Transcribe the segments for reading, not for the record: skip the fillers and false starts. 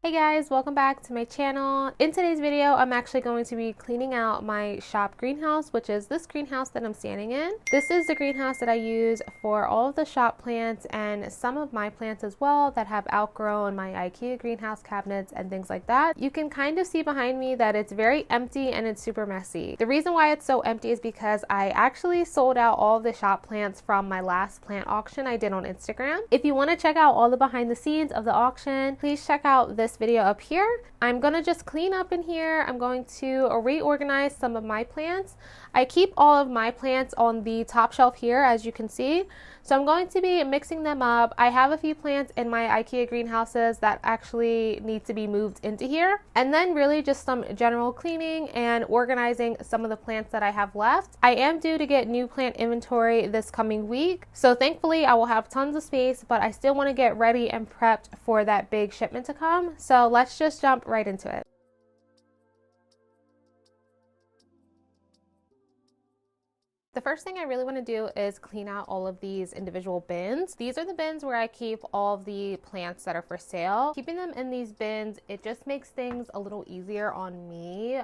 Hey guys, welcome back to my channel. In today's video, I'm actually going to be cleaning out my shop greenhouse, which is this greenhouse that I'm standing in. This is the greenhouse that I use for all of the shop plants and some of my plants as well that have outgrown my Ikea greenhouse cabinets and things like that. You can kind of see behind me that it's very empty and it's super messy. The reason why it's so empty is because I actually sold out all of the shop plants from my last plant auction I did on Instagram. If you want to check out all the behind the scenes of the auction, please check out this video up here. I'm gonna just clean up in here. I'm going to reorganize some of my plants. I keep all of my plants on the top shelf here, as you can see. So I'm going to be mixing them up. I have a few plants in my Ikea greenhouses that actually need to be moved into here. And then really just some general cleaning and organizing some of the plants that I have left. I am due to get new plant inventory this coming week. So thankfully I will have tons of space, but I still want to get ready and prepped for that big shipment to come. So let's just jump right into it. The first thing I really want to do is clean out all of these individual bins. These are the bins where I keep all of the plants that are for sale. Keeping them in these bins, it just makes things a little easier on me.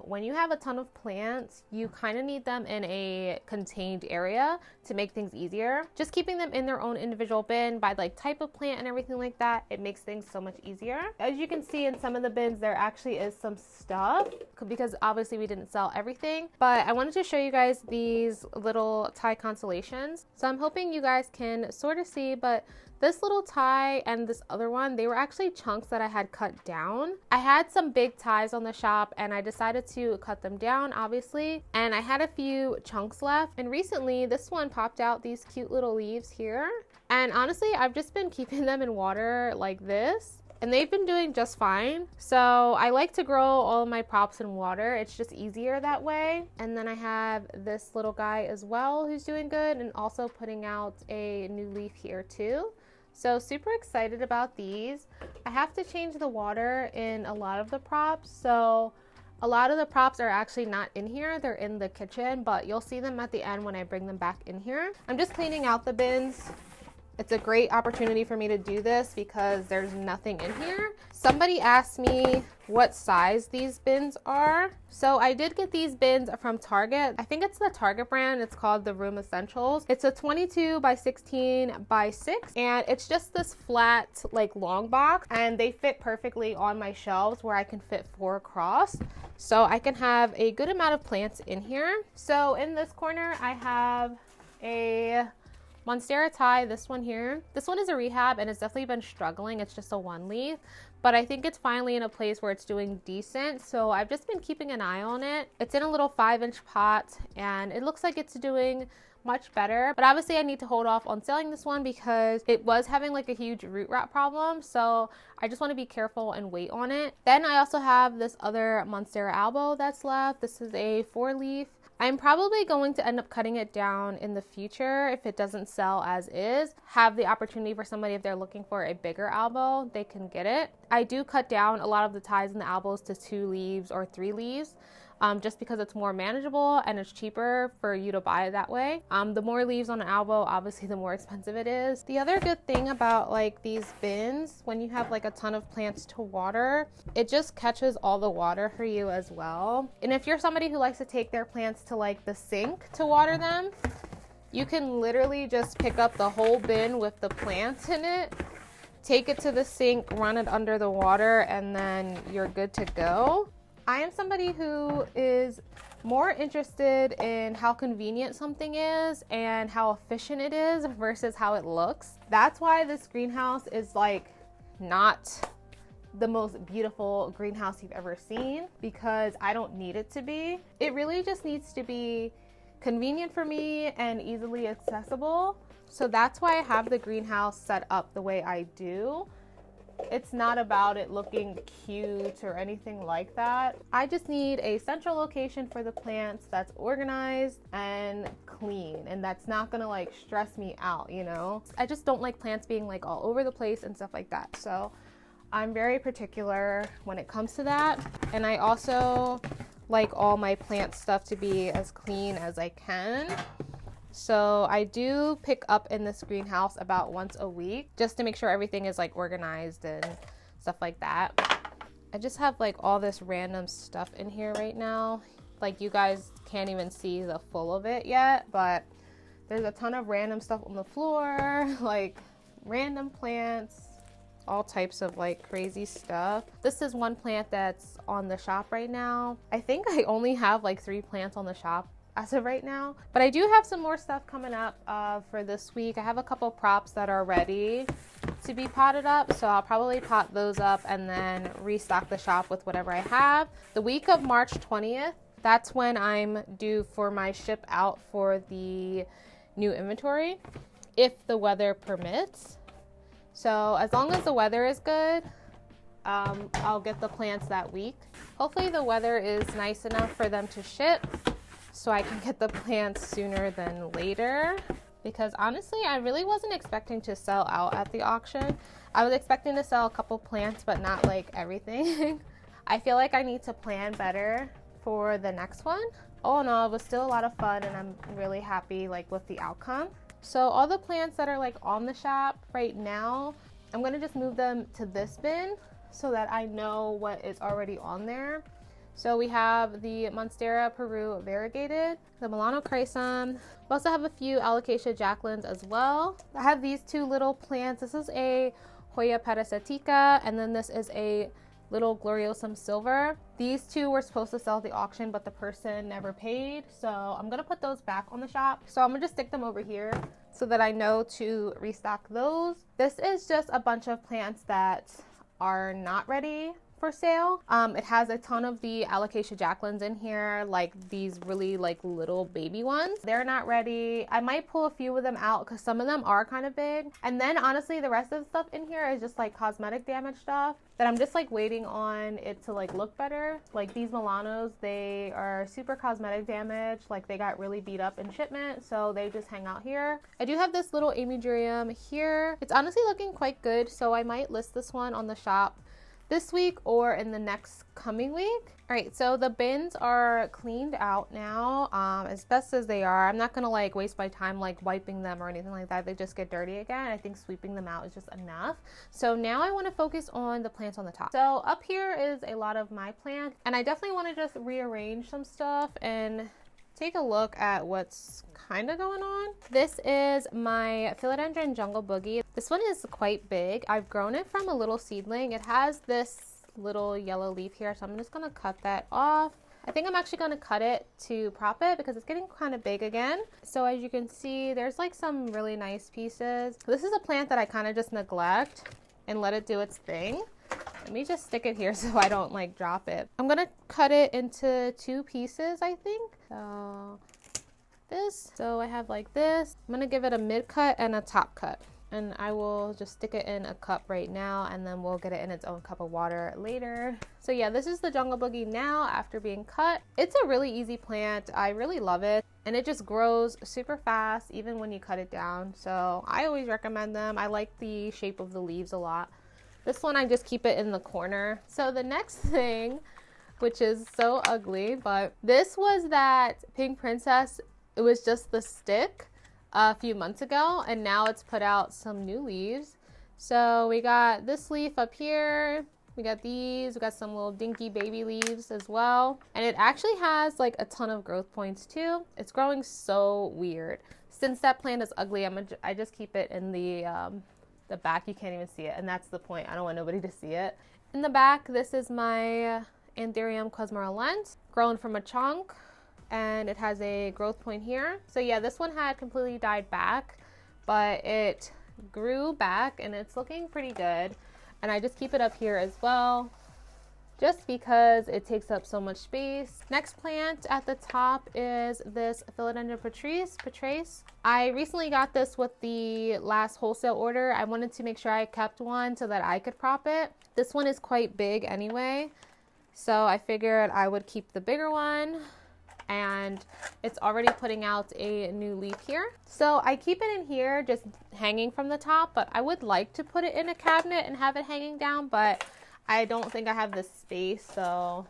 When you have a ton of plants, you kind of need them in a contained area to make things easier. Just keeping them in their own individual bin by like type of plant and everything like that, it makes things so much easier. As you can see in some of the bins, there actually is some stuff because obviously we didn't sell everything, but I wanted to show you guys these little tie constellations. So I'm hoping you guys can sort of see, but this little tie and this other one, they were actually chunks that I had cut down. I had some big ties on the shop and I decided to cut them down, obviously, and I had a few chunks left. And recently this one popped out these cute little leaves here, and honestly I've just been keeping them in water like this, and they've been doing just fine. So I like to grow all of my props in water. It's just easier that way. And then I have this little guy as well who's doing good and also putting out a new leaf here too. So super excited about these. I have to change the water in a lot of the props. So a lot of the props are actually not in here. They're in the kitchen, but you'll see them at the end when I bring them back in here. I'm just cleaning out the bins. It's a great opportunity for me to do this because there's nothing in here. Somebody asked me what size these bins are. So I did get these bins from Target. I think it's the Target brand. It's called the Room Essentials. It's a 22 by 16 by 6, and it's just this flat like long box, and they fit perfectly on my shelves where I can fit 4 across. So I can have a good amount of plants in here. So in this corner I have a Monstera tie, this one here. This one is a rehab and it's definitely been struggling. It's just a one leaf, but I think it's finally in a place where it's doing decent. So I've just been keeping an eye on it. It's in a little 5-inch pot and it looks like it's doing much better, but obviously I need to hold off on selling this one because it was having like a huge root rot problem. So I just want to be careful and wait on it. Then I also have this other Monstera albo that's left. This is a 4-leaf. I'm probably going to end up cutting it down in the future if it doesn't sell as is. Have the opportunity for somebody, if they're looking for a bigger albo, they can get it. I do cut down a lot of the ties in the albos to 2 leaves or 3 leaves. Just because it's more manageable and it's cheaper for you to buy it that way. The more leaves on an elbow, obviously the more expensive it is. The other good thing about like these bins, when you have like a ton of plants to water, it just catches all the water for you as well. And if you're somebody who likes to take their plants to like the sink to water them, you can literally just pick up the whole bin with the plants in it, take it to the sink, run it under the water, and then you're good to go. I am somebody who is more interested in how convenient something is and how efficient it is versus how it looks. That's why this greenhouse is like not the most beautiful greenhouse you've ever seen, because I don't need it to be. It really just needs to be convenient for me and easily accessible. So that's why I have the greenhouse set up the way I do. It's not about it looking cute or anything like that. I just need a central location for the plants that's organized and clean, and that's not gonna like stress me out, you know? I just don't like plants being like all over the place and stuff like that. So I'm very particular when it comes to that. And I also like all my plant stuff to be as clean as I can. So I do pick up in this greenhouse about once a week just to make sure everything is like organized and stuff like that. I just have like all this random stuff in here right now. Like you guys can't even see the full of it yet, but there's a ton of random stuff on the floor, like random plants, all types of like crazy stuff. This is one plant that's on the shop right now. I think I only have like 3 plants on the shop as of right now, but I do have some more stuff coming up for this week. I have a couple props that are ready to be potted up, so I'll probably pot those up and then restock the shop with whatever I have. The week of March 20th, that's when I'm due for my ship out for the new inventory, if the weather permits. So as long as the weather is good, I'll get the plants that week. Hopefully the weather is nice enough for them to ship so I can get the plants sooner than later, because honestly I really wasn't expecting to sell out at the auction. I was expecting to sell a couple plants, but not like everything. I feel like I need to plan better for the next one. All in all, it was still a lot of fun and I'm really happy like with the outcome. So all the plants that are like on the shop right now, I'm gonna just move them to this bin so that I know what is already on there. So we have the Monstera Peru variegated, the Milano Chrysum. We also have a few Alocasia Jacquelines as well. I have these 2 little plants. This is a Hoya parasitica, and then this is a little Gloriosum silver. These 2 were supposed to sell at the auction, but the person never paid, so I'm gonna put those back on the shop. So I'm gonna just stick them over here so that I know to restock those. This is just a bunch of plants that are not ready for sale. It has a ton of the Alocasia Jacquelines in here, like these really like little baby ones. They're not ready. I might pull a few of them out because some of them are kind of big. And then honestly, the rest of the stuff in here is just like cosmetic damage stuff that I'm just like waiting on it to like look better. Like these Milanos, they are super cosmetic damage. Like they got really beat up in shipment, so they just hang out here. I do have this little Amidurium here. It's honestly looking quite good, so I might list this one on the shop this week or in the next coming week. All right, so the bins are cleaned out now, as best as they are. I'm not gonna like waste my time like wiping them or anything like that. They just get dirty again. I think sweeping them out is just enough. So now I wanna focus on the plants on the top. So up here is a lot of my plants, and I definitely wanna just rearrange some stuff and take a look at what's kind of going on. This is my philodendron jungle boogie. This one is quite big. I've grown it from a little seedling. It has this little yellow leaf here, so I'm just gonna cut that off. I think I'm actually gonna cut it to prop it because it's getting kind of big again. So as you can see, there's like some really nice pieces. This is a plant that I kind of just neglect and let it do its thing. Let me just stick it here so I don't like drop it. I'm gonna cut it into 2 pieces, I think. So this, so I have like this. I'm gonna give it a mid cut and a top cut. And I will just stick it in a cup right now, and then we'll get it in its own cup of water later. So yeah, this is the jungle boogie now after being cut. It's a really easy plant. I really love it. And it just grows super fast even when you cut it down. So I always recommend them. I like the shape of the leaves a lot. This one, I just keep it in the corner. So the next thing, which is so ugly, but this was that pink princess. It was just the stick a few months ago, and now it's put out some new leaves. So we got this leaf up here. We got these. We got some little dinky baby leaves as well. And it actually has like a ton of growth points too. It's growing so weird. Since that plant is ugly, I just keep it in the back. You can't even see it, and that's the point. I don't want nobody to see it. In the back, this is my anthurium quasmoralense, grown from a chunk, and it has a growth point here. So yeah, this one had completely died back, but it grew back and it's looking pretty good. And I just keep it up here as well, just because it takes up so much space. Next plant at the top is this philodendron patrace. I recently got this with the last wholesale order. I wanted to make sure I kept one so that I could prop it. This one is quite big anyway, so I figured I would keep the bigger one, and it's already putting out a new leaf here. So I keep it in here just hanging from the top, but I would like to put it in a cabinet and have it hanging down, but I don't think I have the space, so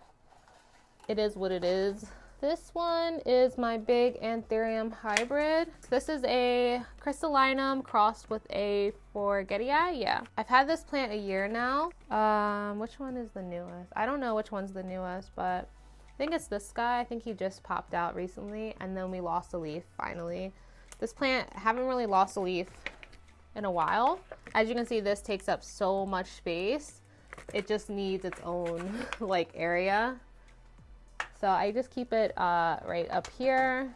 it is what it is. This one is my big anthurium hybrid. This is a crystallinum crossed with a variegated. Yeah, I've had this plant a year now. Which one is the newest? I don't know which one's the newest, but I think it's this guy. I think he just popped out recently, and then we lost a leaf finally. This plant, haven't really lost a leaf in a while. As you can see, this takes up so much space. It just needs its own like area. So I just keep it right up here.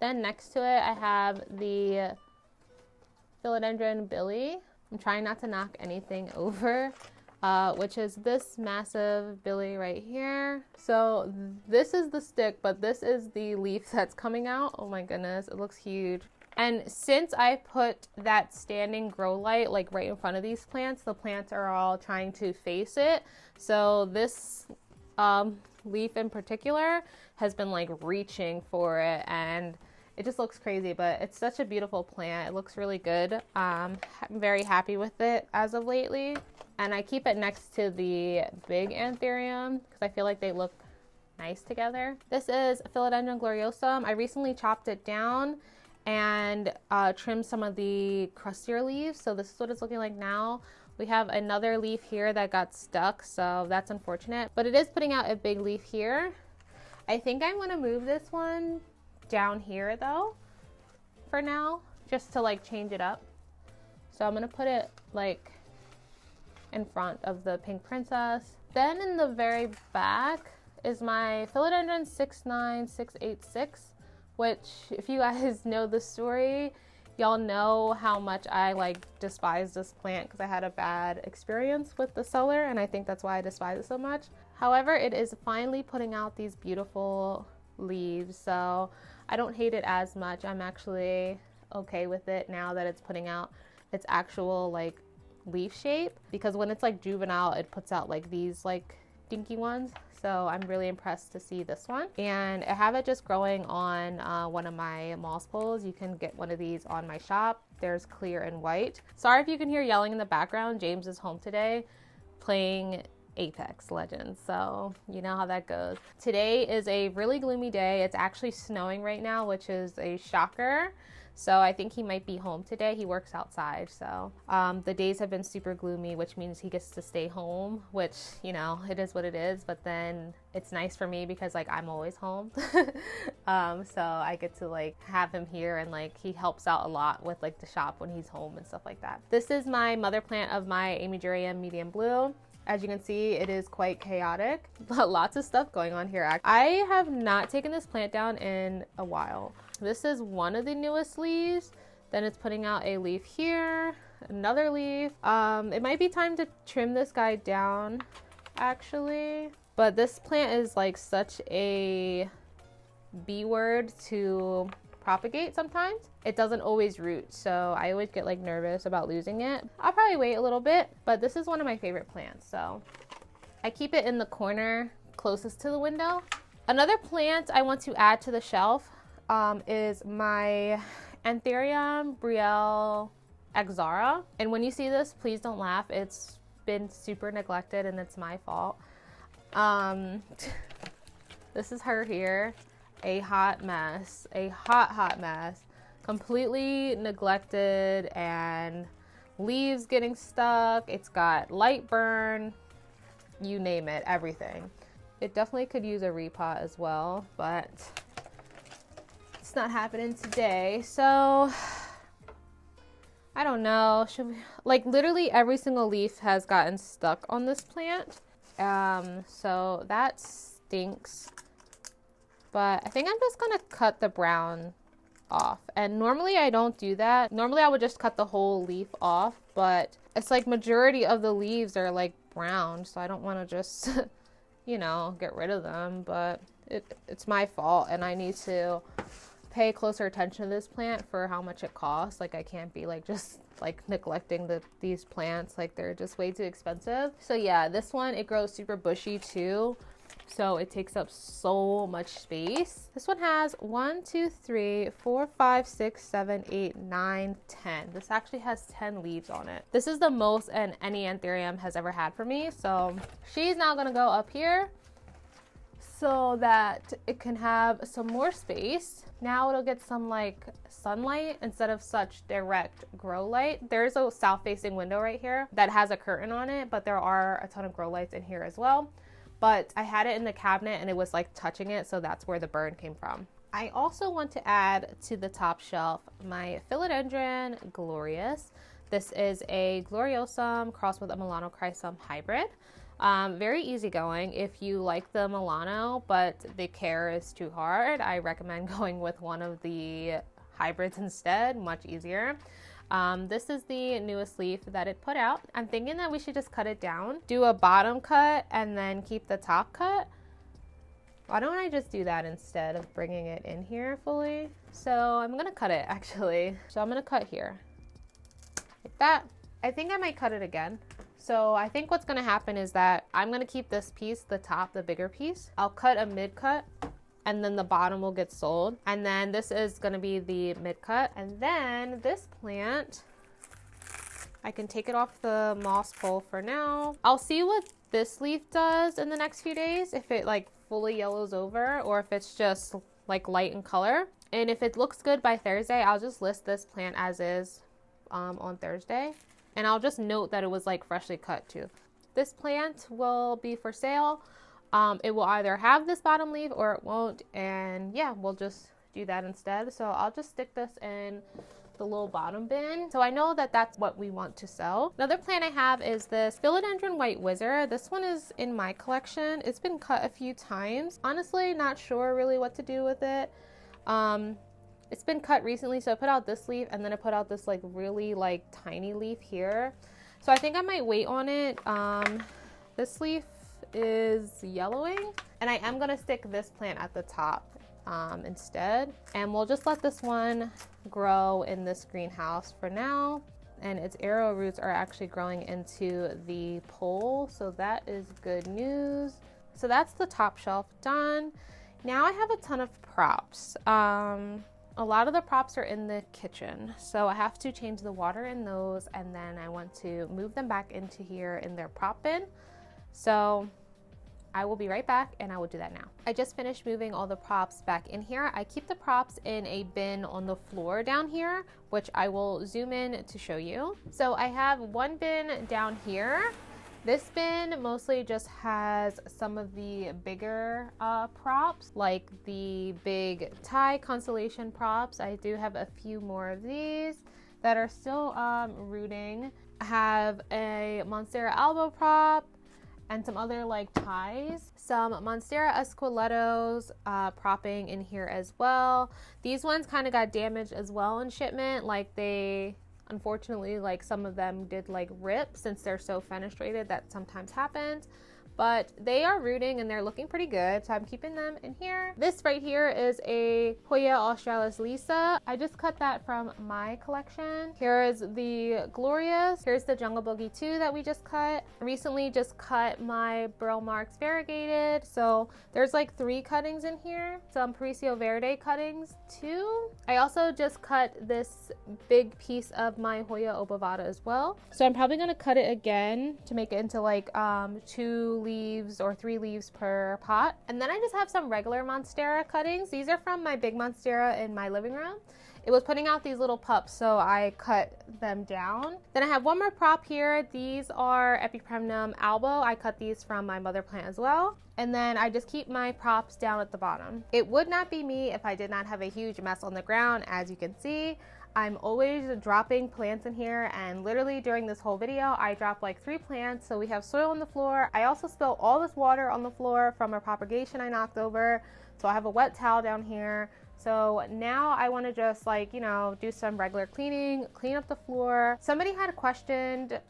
Then next to it, I have the philodendron Billy. I'm trying not to knock anything over, which is this massive Billy right here. So this is the stick, but this is the leaf that's coming out. Oh my goodness, it looks huge. And since I put that standing grow light like right in front of these plants, the plants are all trying to face it. So this leaf in particular has been like reaching for it, and it just looks crazy, but it's such a beautiful plant. It looks really good. I'm very happy with it as of lately, and I keep it next to the big anthurium because I feel like they look nice together. This is philodendron gloriosum. I recently chopped it down and trimmed some of the crustier leaves, so this is what it's looking like now. We have another leaf here that got stuck, so that's unfortunate, but it is putting out a big leaf here. I think I'm gonna move this one down here though, for now, just to like change it up. So I'm gonna put it like in front of the pink princess. Then in the very back is my philodendron 69686, which if you guys know the story, y'all know how much I like despise this plant because I had a bad experience with the seller, and I think that's why I despise it so much. However, it is finally putting out these beautiful leaves, so I don't hate it as much. I'm actually okay with it now that it's putting out its actual like leaf shape, because when it's like juvenile, it puts out like these like dinky ones. So I'm really impressed to see this one, and I have it just growing on one of my milsbos. You can get one of these on my shop. There's clear and white. Sorry if you can hear yelling in the background. James is home today playing Apex Legends, so you know how that goes. Today is a really gloomy day. It's actually snowing right now, which is a shocker. So I think he might be home today. He works outside, so the days have been super gloomy, which means he gets to stay home, which, you know, it is what it is. But then it's nice for me because like I'm always home. So I get to like have him here, and like he helps out a lot with like the shop when he's home and stuff like that. This is my mother plant of my Amigurium medium blue. As you can see, it is quite chaotic. Lots of stuff going on here. I have not taken this plant down in a while. This is one of the newest leaves. Then it's putting out a leaf here, another leaf. It might be time to trim this guy down, actually. But this plant is like such a B word to propagate sometimes. It doesn't always root, so I always get like nervous about losing it. I'll probably wait a little bit, but this is one of my favorite plants, so I keep it in the corner closest to the window. Another plant I want to add to the shelf is my anthurium Brielle Exara. And when you see this, please don't laugh. It's been super neglected and it's my fault. This is her here. A hot mess, a hot mess, completely neglected, and leaves getting stuck. It's got light burn, you name it, everything. It definitely could use a repot as well, but it's not happening today. So I don't know, should we, like literally every single leaf has gotten stuck on this plant. So that stinks. But I think I'm just gonna cut the brown off. And normally I don't do that. Normally I would just cut the whole leaf off, but it's like majority of the leaves are like brown, so I don't wanna just, you know, get rid of them, but it's my fault, and I need to pay closer attention to this plant for how much it costs. Like I can't be like just like neglecting these plants, like they're just way too expensive. So yeah, this one, it grows super bushy too. So it takes up so much space. This one has 1, 2, 3, 4, 5, 6, 7, 8, 9, 10. This actually has 10 leaves on it. This is the most any anthurium has ever had for me. So she's now gonna go up here. so that it can have some more space. Now it'll get some like sunlight instead of such direct grow light. There's a south facing window right here that has a curtain on it, but there are a ton of grow lights in here as well. But I had it in the cabinet and it was like touching it, so that's where the burn came from. I also want to add to the top shelf my philodendron glorious. This is a gloriosum crossed with a Milano chrysum hybrid. Very easygoing. If you like the Milano but the care is too hard, I recommend going with one of the hybrids instead. Much easier. This is the newest leaf that it put out. I'm thinking that we should just cut it down, do a bottom cut, and then keep the top cut. Why don't I just do that instead of bringing it in here fully? So I'm gonna cut it actually. So I'm gonna cut here like that. I think I might cut it again. So I think what's gonna happen is that I'm gonna keep this piece, the top, the bigger piece. I'll cut a mid cut and then the bottom will get sold. And then this is gonna be the mid cut. And then this plant, I can take it off the moss pole for now. I'll see what this leaf does in the next few days, if it like fully yellows over or if it's just like light in color. And if it looks good by Thursday, I'll just list this plant as is on Thursday. And I'll just note that it was like freshly cut too. This plant will be for sale. It will either have this bottom leaf or it won't. And yeah, we'll just do that instead. So I'll just stick this in the little bottom bin. So I know that that's what we want to sell. Another plant I have is this philodendron white wizard. This one is in my collection. It's been cut a few times. Honestly, not sure really what to do with it. It's been cut recently, so I put out this leaf and then I put out this like really like tiny leaf here. So I think I might wait on it. This leaf is yellowing and I am gonna stick this plant at the top instead. And we'll just let this one grow in this greenhouse for now. And its arrow roots are actually growing into the pole, so that is good news. So that's the top shelf done. Now I have a ton of props. A lot of the props are in the kitchen, so I have to change the water in those, and then I want to move them back into here in their prop bin. So I will be right back and I will do that now. I just finished moving all the props back in here. I keep the props in a bin on the floor down here, which I will zoom in to show you. So I have one bin down here. This bin mostly just has some of the bigger props, like the big Thai constellation props. I do have a few more of these that are still rooting. I have a Monstera albo prop and some other like ties. Some Monstera esqueletos propping in here as well. These ones kind of got damaged as well in shipment, like they unfortunately, like some of them did like rip since they're so fenestrated. That sometimes happens, but they are rooting and they're looking pretty good, so I'm keeping them in here. This right here is a Hoya australis lisa. I just cut that from my collection. Here is the glorious. Here's the jungle boogie 2 that we just cut. Recently just cut my burl marks variegated, so there's like 3 cuttings in here. Some Paricio verde cuttings too. I also just cut this big piece of my Hoya obovata as well, so I'm probably gonna cut it again to make it into like 2 leaves or 3 leaves per pot. And then I just have some regular Monstera cuttings. These are from my big Monstera in my living room. It was putting out these little pups, so I cut them down. Then I have one more prop here. These are Epipremnum albo. I cut these from my mother plant as well. And then I just keep my props down at the bottom. It would not be me if I did not have a huge mess on the ground. As you can see, I'm always dropping plants in here, and literally during this whole video I dropped like 3 plants, so we have soil on the floor. I also spilled all this water on the floor from a propagation I knocked over, so I have a wet towel down here. So now I want to just like, you know, do some regular cleaning, clean up the floor. Somebody had questioned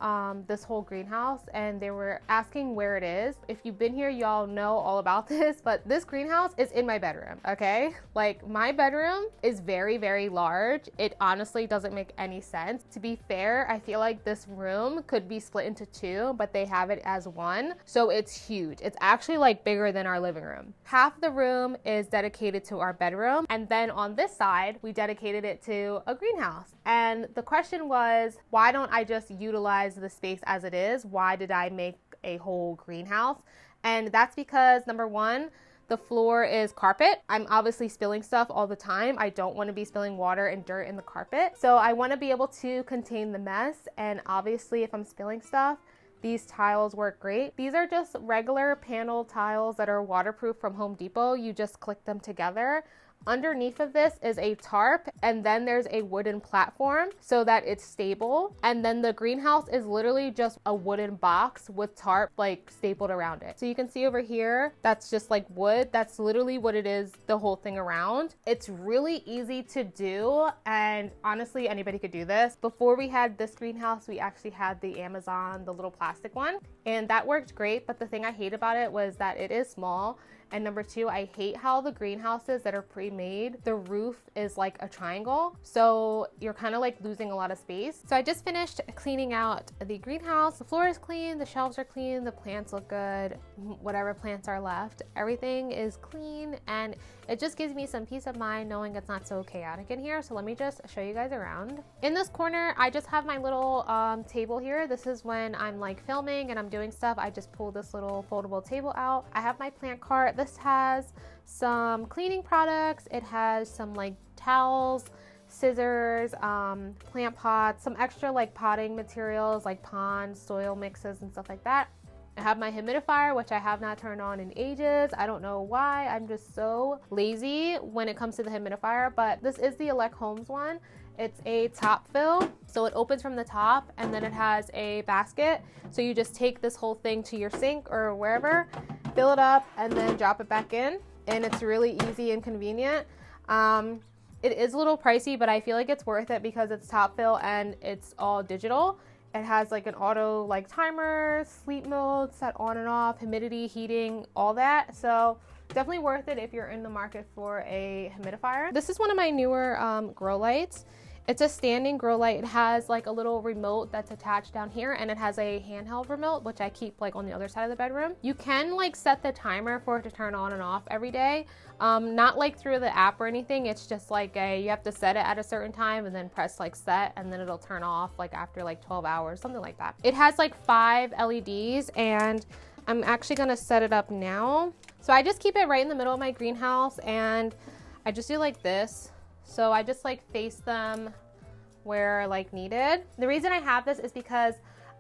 this whole greenhouse and they were asking where it is. If you've been here, y'all know all about this, but this greenhouse is in my bedroom, okay? Like my bedroom is very, very large. It honestly doesn't make any sense. To be fair, I feel like this room could be split into 2, but they have it as 1. So it's huge. It's actually like bigger than our living room. Half the room is dedicated to our bedroom, and then on this side, we dedicated it to a greenhouse. And the question was, why don't I just utilize the space as it is? Why did I make a whole greenhouse? And that's because number 1, The floor is carpet. I'm obviously spilling stuff all the time. I don't want to be spilling water and dirt in the carpet. So I want to be able to contain the mess. And obviously if I'm spilling stuff, these tiles work great. These are just regular panel tiles that are waterproof from Home Depot. You just click them together. Underneath of this is a tarp, and then there's a wooden platform so that it's stable. And then the greenhouse is literally just a wooden box with tarp like stapled around it. So you can see over here, that's just like wood. That's literally what it is, the whole thing around. It's really easy to do, and honestly, anybody could do this. Before we had this greenhouse, we actually had the Amazon, the little plastic one, and that worked great. But the thing I hate about it was that it is small. And number two, I hate how the greenhouses that are pre-made, the roof is like a triangle. So you're kind of like losing a lot of space. So I just finished cleaning out the greenhouse. The floor is clean, the shelves are clean, the plants look good, whatever plants are left, everything is clean. And it just gives me some peace of mind knowing it's not so chaotic in here. So let me just show you guys around. In this corner, I just have my little table here. This is when I'm like filming and I'm doing stuff. I just pull this little foldable table out. I have my plant cart. This has some cleaning products. It has some like towels, scissors, plant pots, some extra like potting materials like ponds, soil mixes and stuff like that. I have my humidifier, which I have not turned on in ages. I don't know why. I'm just so lazy when it comes to the humidifier, but this is the Elect Homes one. It's a top fill. So it opens from the top and then it has a basket. So you just take this whole thing to your sink or wherever, fill it up and then drop it back in. And it's really easy and convenient. It is a little pricey, but I feel like it's worth it because it's top fill and it's all digital. It has like an auto like timer, sleep mode, set on and off, humidity, heating, all that. So definitely worth it if you're in the market for a humidifier. This is one of my newer grow lights. It's a standing grow light. It has like a little remote that's attached down here, and it has a handheld remote, which I keep like on the other side of the bedroom. You can like set the timer for it to turn on and off every day. Not like through the app or anything. It's just like you have to set it at a certain time and then press like set, and then it'll turn off like after like 12 hours, something like that. It has like 5 LEDs, and I'm actually gonna set it up now. So I just keep it right in the middle of my greenhouse, and I just do like this. So I just like face them where like needed. The reason I have this is because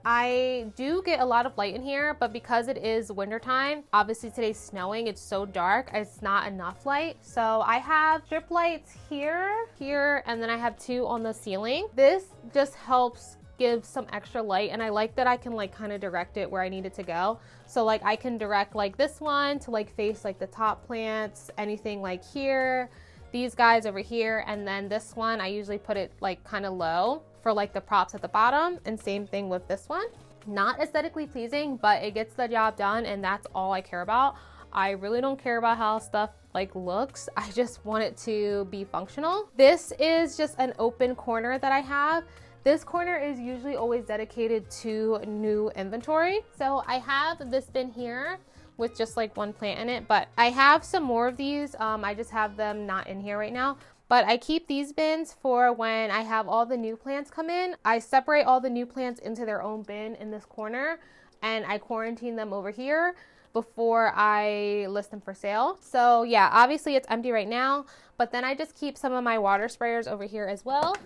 I do get a lot of light in here, but because it is wintertime, obviously today's snowing, it's so dark, it's not enough light. So I have strip lights here, and then I have 2 on the ceiling. This just helps give some extra light, and I like that I can like kind of direct it where I need it to go. So like I can direct like this one to like face like the top plants, anything like here, these guys over here, and then this one I usually put it like kind of low for like the props at the bottom, and same thing with this one. Not aesthetically pleasing, but it gets the job done, and that's all I care about. I really don't care about how stuff like looks. I just want it to be functional. This is just an open corner that I have. This corner is usually always dedicated to new inventory. So I have this bin here with just like 1 plant in it, but I have some more of these. I just have them not in here right now, but I keep these bins for when I have all the new plants come in. I separate all the new plants into their own bin in this corner, and I quarantine them over here before I list them for sale. So yeah, obviously it's empty right now, but then I just keep some of my water sprayers over here as well.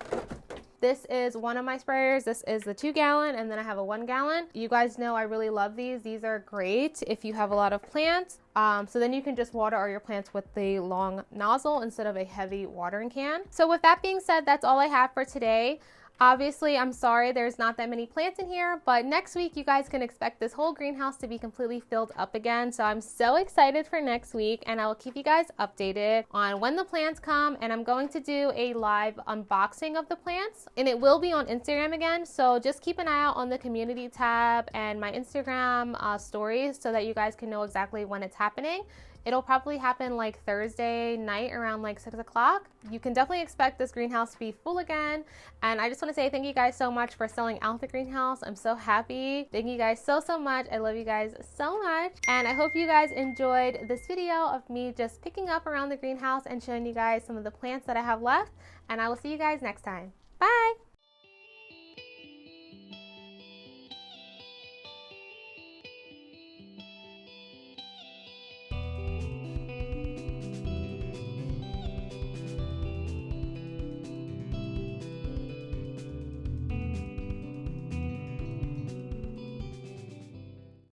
This is one of my sprayers. This is the 2 gallon, and then I have a 1 gallon. You guys know I really love these. These are great if you have a lot of plants. So then you can just water all your plants with the long nozzle instead of a heavy watering can. So with that being said, that's all I have for today. Obviously, I'm sorry there's not that many plants in here, but next week you guys can expect this whole greenhouse to be completely filled up again. So I'm so excited for next week, and I will keep you guys updated on when the plants come, and I'm going to do a live unboxing of the plants, and it will be on Instagram again. So just keep an eye out on the community tab and my Instagram stories so that you guys can know exactly when it's happening. It'll probably happen like Thursday night around like 6 o'clock. You can definitely expect this greenhouse to be full again. And I just want to say thank you guys so much for selling out the greenhouse. I'm so happy. Thank you guys so much. I love you guys so much. And I hope you guys enjoyed this video of me just picking up around the greenhouse and showing you guys some of the plants that I have left. And I will see you guys next time.